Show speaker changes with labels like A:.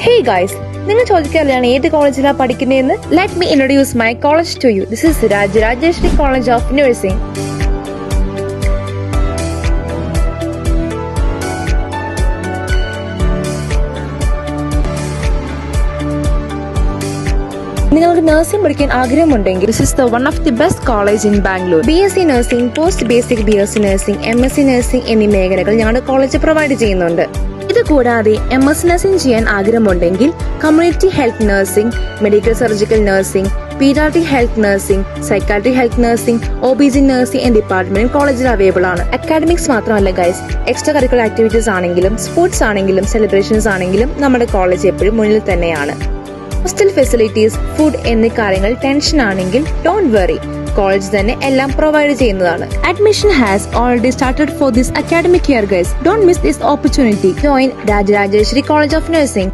A: Hey guys, നിങ്ങൾ ചോദിക്കാറില്ലാണ് ഏത് കോളേജിലാണ് പഠിക്കുന്നതെന്ന്? Let me introduce my college to you. This is Rajeshri College of Nursing. നിങ്ങൾക്ക് nursing പഠിക്കാൻ ആഗ്രഹമുണ്ടെങ്കിൽ this is the one of the best college in Bangalore. BSc Nursing, Post Basic BSc Nursing, MSc Nursing എന്നീ മേഖലകൾ ഞങ്ങളുടെ college provide ചെയ്യുന്നുണ്ട്. ഇത് കൂടാതെ MSc Nursing ചെയ്യാൻ ആഗ്രഹമുണ്ടെങ്കിൽ community health nursing, medical surgical nursing, paediatric health nursing, psychiatric health nursing, OBG nursing എന്നീ department കോളേജിൽ അവൈലബിൾ ആണ്. അക്കാഡമിക്സ് മാത്രമല്ല ഗൈസ്, എക്സ്ട്രാ കരിക്കുലർ ആക്ടിവിറ്റീസ് ആണെങ്കിലും സ്പോർട്സ് ആണെങ്കിലും സെലിബ്രേഷൻസ് ആണെങ്കിലും നമ്മുടെ കോളേജ് എപ്പോഴും മുന്നിൽ തന്നെയാണ്. ഹോസ്റ്റൽ ഫെസിലിറ്റീസ്, ഫുഡ് എന്നീ കാര്യങ്ങൾ ടെൻഷൻ ആണെങ്കിൽ ഡോണ്ട് വെറി, കോളേജ് തന്നെ എല്ലാം പ്രൊവൈഡ് ചെയ്യുന്നതാണ്. Admission has already started for this academic year guys. Don't miss this opportunity. Join Rajeshri College of Nursing.